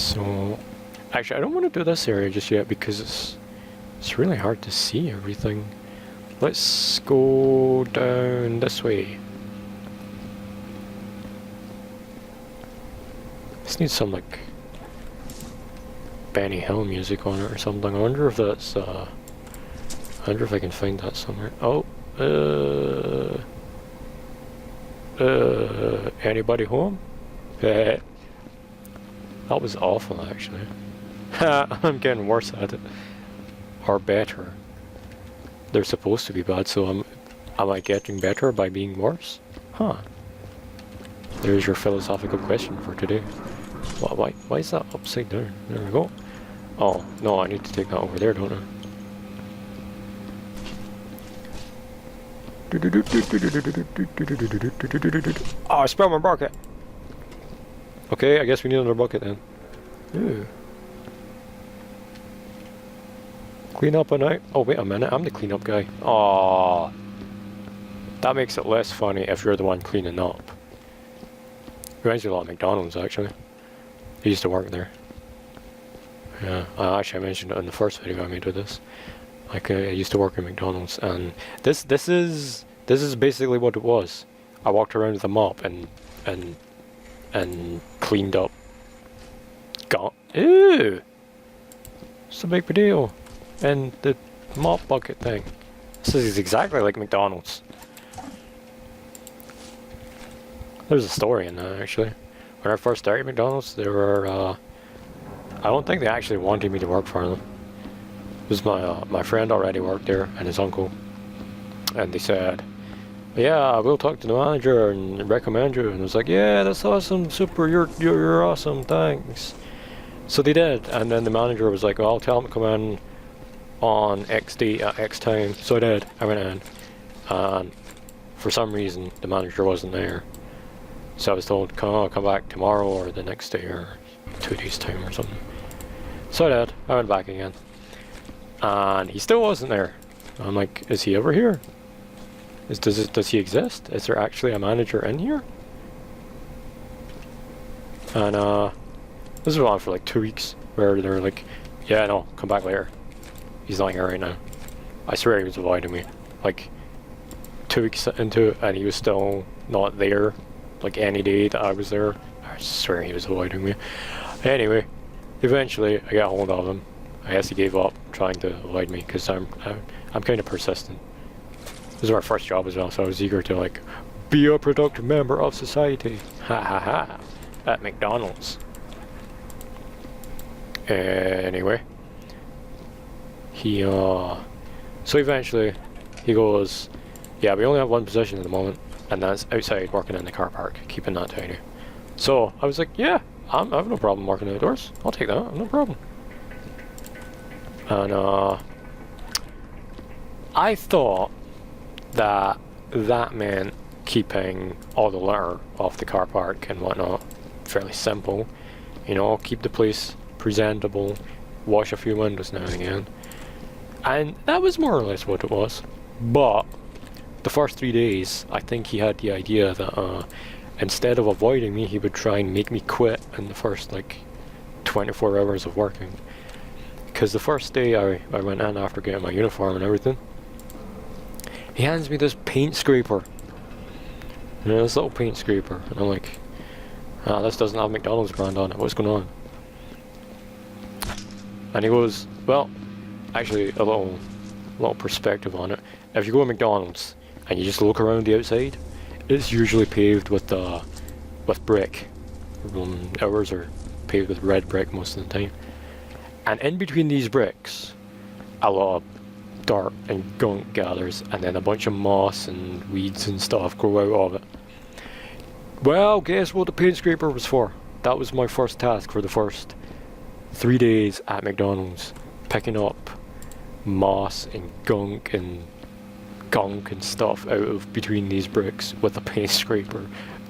So, actually, I don't want to do this area just yet because it's really hard to see everything. Let's go down this way. This needs some like Benny Hill music on it or something. I wonder if that's I wonder if I can find that somewhere. Oh, anybody home? That was awful, actually. I'm getting worse at it. Or better. They're supposed to be bad, so am I getting better by being worse? Huh. There's your philosophical question for today. Why is that upside down? There we go. Oh, no, I need to take that over there, don't I? Oh, I spilled my bucket! Okay, I guess we need another bucket then. Ooh. Clean up a night? Oh, wait a minute, I'm the cleanup guy. Aww. That makes it less funny if you're the one cleaning up. Reminds me a lot of McDonald's, actually. I used to work there. Yeah, actually I mentioned it in the first video I made with this. Like, I used to work at McDonald's, and this is basically what it was. I walked around with a mop and cleaned up. Ew! It's a big deal. And the mop bucket thing. This is exactly like McDonald's. There's a story in that, actually. When I first started McDonald's, there were, I don't think they actually wanted me to work for them. It was my friend already worked there, and his uncle. And they said, yeah, we'll talk to the manager and recommend you. And I was like, yeah, that's awesome, super, you're awesome, thanks. So they did, and then the manager was like, well, I'll tell him to come in on X date at X time. So I did, I went in, and for some reason, the manager wasn't there. So I was told, come back tomorrow or the next day or 2 days time or something. So I did, I went back again. And he still wasn't there. I'm like, is he ever here? Does he exist? Is there actually a manager in here? And this was on for like 2 weeks, where they were like, yeah, no, come back later. He's not here right now. I swear he was avoiding me. Like, 2 weeks into it, and he was still not there. Like any day that I was there, I swear he was avoiding me. Anyway, eventually I got hold of him. I guess he gave up trying to avoid me because I'm kind of persistent. This was my first job as well, so I was eager to like be a productive member of society. Ha ha ha! At McDonald's. Anyway, he so eventually he goes, yeah, we only have one position at the moment, and that's outside working in the car park, keeping that tidy. So I was like, yeah, I have no problem working outdoors. I'll take that, no problem. And I thought that meant keeping all the litter off the car park and whatnot. Fairly simple, you know, keep the place presentable, wash a few windows now and again. And that was more or less what it was. But the first 3 days, I think he had the idea that instead of avoiding me, he would try and make me quit in the first like 24 hours of working. Because the first day I went in after getting my uniform and everything, he hands me this paint scraper. You know, this little paint scraper. And I'm like, this doesn't have McDonald's brand on it, what's going on? And he goes, well, actually a little perspective on it. If you go to McDonald's and you just look around the outside, it's usually paved with brick. Ours are paved with red brick most of the time. And in between these bricks, a lot of dirt and gunk gathers, and then a bunch of moss and weeds and stuff grow out of it. Well, guess what the paint scraper was for? That was my first task for the first 3 days at McDonald's. Picking up moss and gunk and stuff out of between these bricks with a paint scraper.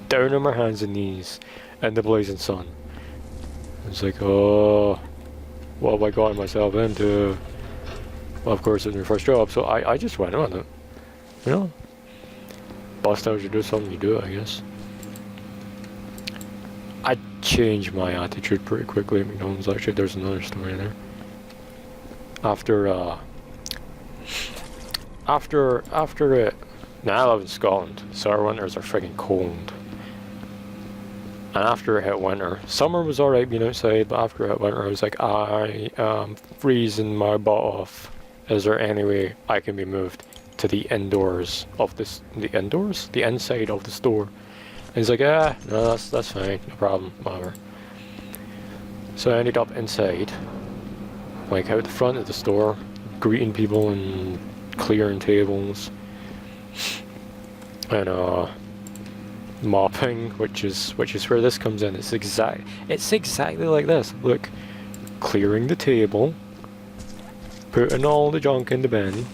Down on my hands and knees in the blazing sun. It's like, oh, what have I gotten myself into? Well, of course, it was my first job, so I just went on it. You know? Boss tells you to do something, you do it, I guess. I changed my attitude pretty quickly at McDonald's. Actually, there's another story there. After it. Now I live in Scotland, so our winters are freaking cold. And after it hit winter, summer was alright being outside, but after it hit winter, I was like, I am freezing my butt off. Is there any way I can be moved to the indoors of this? The indoors? The inside of the store. And he's like, yeah, no, that's fine, no problem, whatever. So I ended up inside, like out the front of the store, greeting people and clearing tables, and mopping, which is where this comes in. It's exactly like this. Look, clearing the table, putting all the junk in the bin,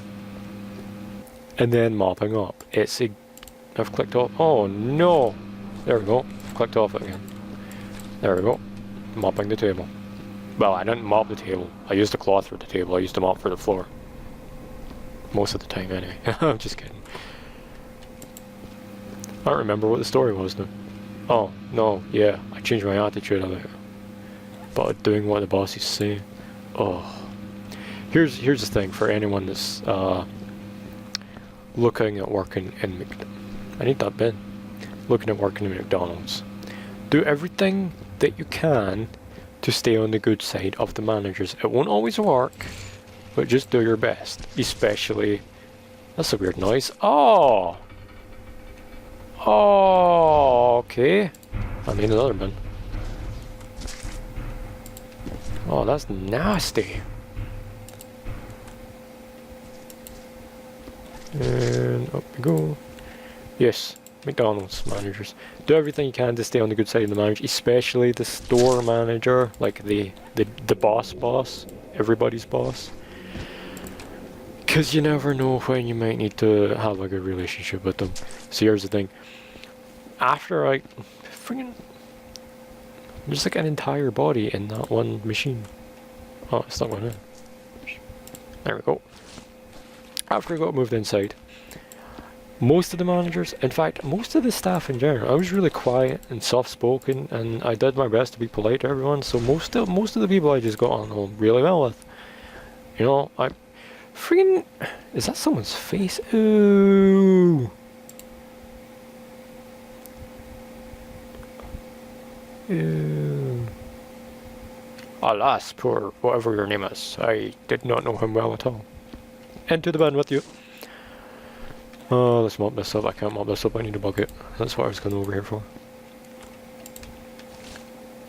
and then mopping up. I've clicked off. Oh no! There we go. Clicked off it again. There we go. Mopping the table. Well, I didn't mop the table. I used a cloth for the table. I used to mop for the floor. Most of the time, anyway. I'm just kidding. I don't remember what the story was now. Oh, no, yeah. I changed my attitude about doing what the bosses say. Oh. Here's the thing for anyone that's looking at working in McDonald's. I need that bin. Looking at working in McDonald's. Do everything that you can to stay on the good side of the managers. It won't always work, but just do your best. Especially... That's a weird noise. Oh! Oh, okay. I need another bin. Oh, that's nasty. And up we go. Yes, McDonald's managers. Do everything you can to stay on the good side of the manager, especially the store manager, like the boss, everybody's boss. Because you never know when you might need to have a good relationship with them. So here's the thing. After I... There's like an entire body in that one machine. Oh, it's not going in. There we go. After I got moved inside, most of the managers, in fact, most of the staff in general, I was really quiet and soft-spoken, and I did my best to be polite to everyone, so most of the people I just got on really well with. You know, I... Is that someone's face? Ooh! Ew. Alas, poor whatever your name is. I did not know him well at all. Into the bin with you. Oh, let's mop this up. I can't mop this up. I need a bucket. That's what I was going over here for.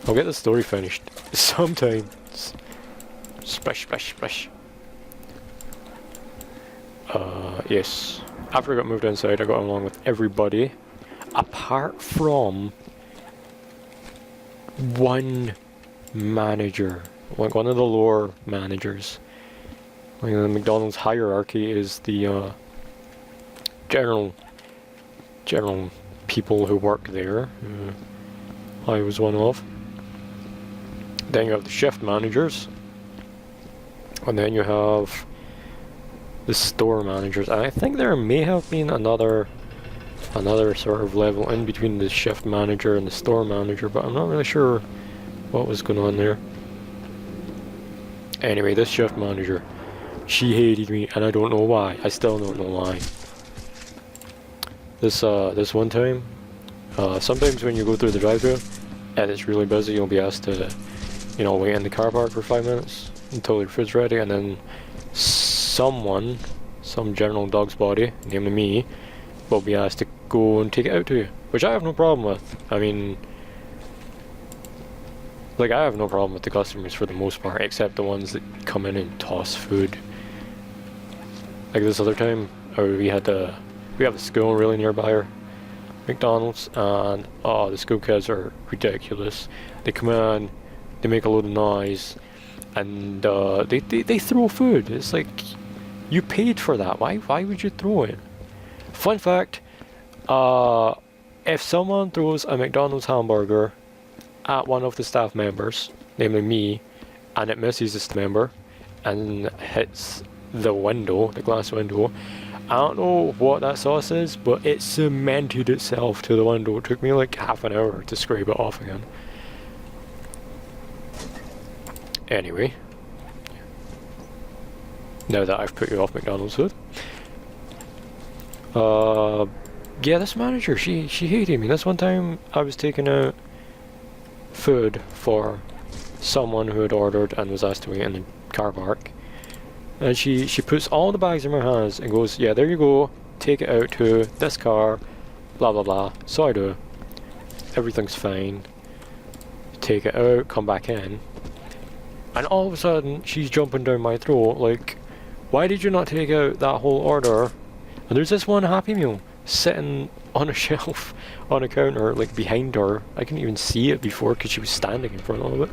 I'll get the story finished sometime. Splish, splish, splish. Yes. After I got moved inside, I got along with everybody, apart from one manager, like one of the lower managers. Like the McDonald's hierarchy is the general people who work there. I was one of. Then you have the shift managers, and then you have the store managers. And I think there may have been another sort of level in between the shift manager and the store manager, but I'm not really sure what was going on there. Anyway, this shift manager, she hated me, and I don't know why. I still don't know why. This one time, sometimes when you go through the drive-thru and it's really busy, you'll be asked to, you know, wait in the car park for 5 minutes until your food's ready, and then some general dog's body, namely me, will be asked to go and take it out to you, which I have no problem with. I mean, like, I have no problem with the customers for the most part, except the ones that come in and toss food. Like this other time, we have a school really nearby our McDonald's, and oh, the school kids are ridiculous. They come in, they make a load of noise, and they throw food. It's like, you paid for that. Why would you throw it? Fun fact, if someone throws a McDonald's hamburger at one of the staff members, namely me, and it misses this member and hits the window, the glass window, I don't know what that sauce is, but it cemented itself to the window. It took me like half an hour to scrape it off again. Anyway, now that I've put you off McDonald's food, yeah, this manager, she hated me. This one time I was taking out food for someone who had ordered and was asked to wait in the car park, and she puts all the bags in my hands and goes, yeah, there you go, take it out to this car, blah blah blah. So I do. Everything's fine. Take it out, come back in, and all of a sudden she's jumping down my throat like, why did you not take out that whole order? And there's this one Happy Meal sitting on a shelf on a counter, like behind her. I couldn't even see it before because she was standing in front of it.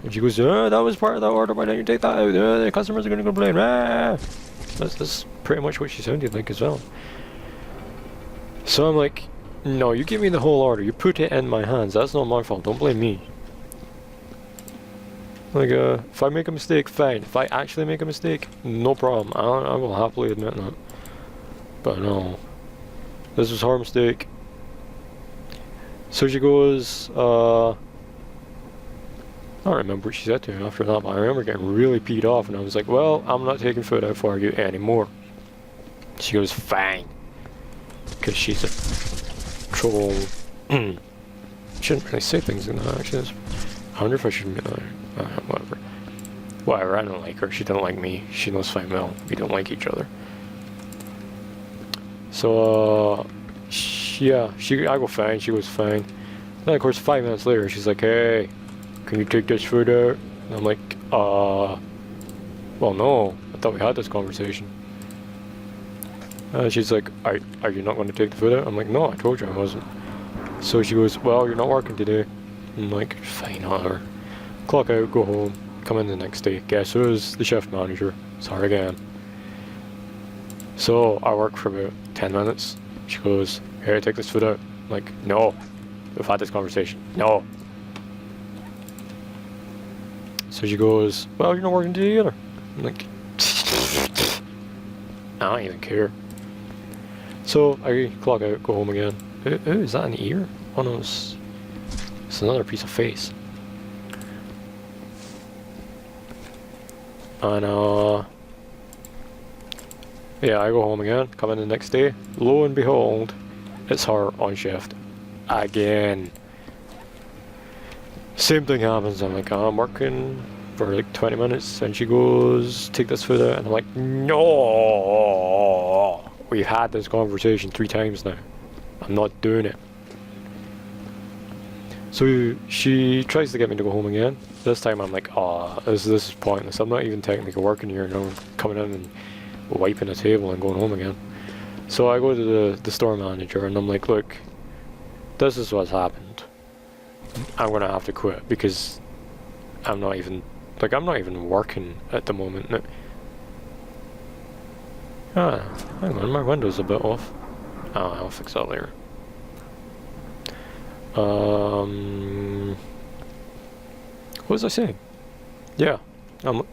And she goes, that was part of that order, why don't you take that out? The customers are going to complain. That's pretty much what she sounded like as well. So I'm like, no, you give me the whole order, you put it in my hands, that's not my fault, don't blame me. Like, if I make a mistake, fine. If I actually make a mistake, no problem. I will happily admit that. But no. This was her mistake. So she goes, I don't remember what she said to me after that, but I remember getting really peed off, and I was like, well, I'm not taking food out for you anymore. She goes, fine. Because she's a troll. Shouldn't really say things like that, actually. I wonder if I should admit that. Whatever. Whatever, I don't like her. She don't like me. She knows fine well. We don't like each other. So, I go fine. She goes fine. Then, of course, 5 minutes later, she's like, hey, can you take this food out? And I'm like, well, no. I thought we had this conversation. She's like, are you not going to take the food out? I'm like, no, I told you I wasn't. So she goes, well, you're not working today. I'm like, fine, whatever. Clock out, go home, come in the next day. Guess who's the shift manager? It's her again. So I work for about 10 minutes. She goes, here, take this food out. I'm like, no. We've had this conversation. No. So she goes, well, you're not working today either. I'm like, I don't even care. So I clock out, go home again. Ooh, is that an ear? Oh no, it's another piece of face. And yeah, I go home again, come in the next day, lo and behold, it's her on shift again. Same thing happens. I'm like, I'm working for like 20 minutes, and she goes, take this food out, and I'm like, no, we've had this conversation 3 times now. I'm not doing it. So she tries to get me to go home again. This time I'm like, this is pointless. I'm not even technically working here, I'm coming in and wiping the table and going home again. So I go to the store manager and I'm like, look, this is what's happened. I'm gonna have to quit because I'm not even working at the moment. Hang on, my window's a bit off. I'll fix that later. What was I saying? Yeah, thought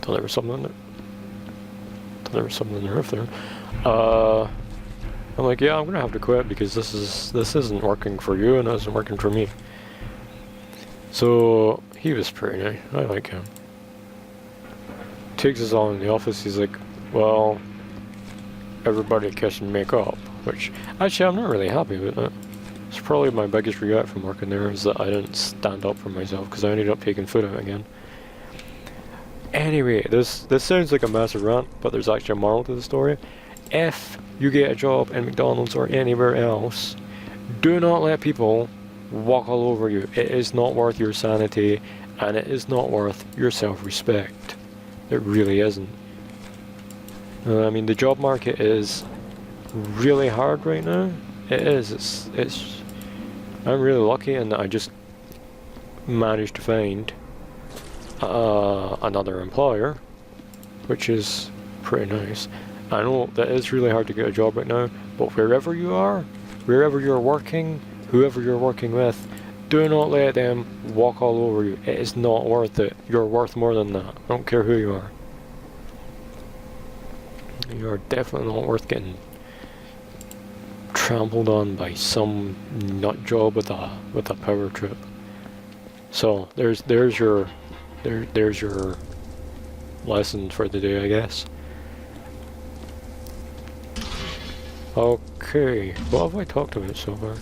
there was something in there. Thought there was something in the roof there. I'm like, yeah, I'm gonna have to quit because this isn't working for you and it isn't working for me. So he was pretty nice. I like him. Takes us all in the office. He's like, well, everybody kiss and make up. Which actually I'm not really happy with that. It's probably my biggest regret from working there is that I didn't stand up for myself because I ended up taking food out again. Anyway, this sounds like a massive rant, but there's actually a moral to the story. If you get a job in McDonald's or anywhere else, do not let people walk all over you. It is not worth your sanity, and it is not worth your self-respect. It really isn't. I mean, the job market is really hard right now. It is. It's. I'm really lucky in that I just managed to find another employer, which is pretty nice. I know that it's really hard to get a job right now, but wherever you are, wherever you're working, whoever you're working with, do not let them walk all over you. It is not worth it. You're worth more than that. I don't care who you are. You are definitely not worth getting trampled on by some nut job with a power trip. So there's your there's your lesson for the day, I guess. Okay, what have I talked about so far?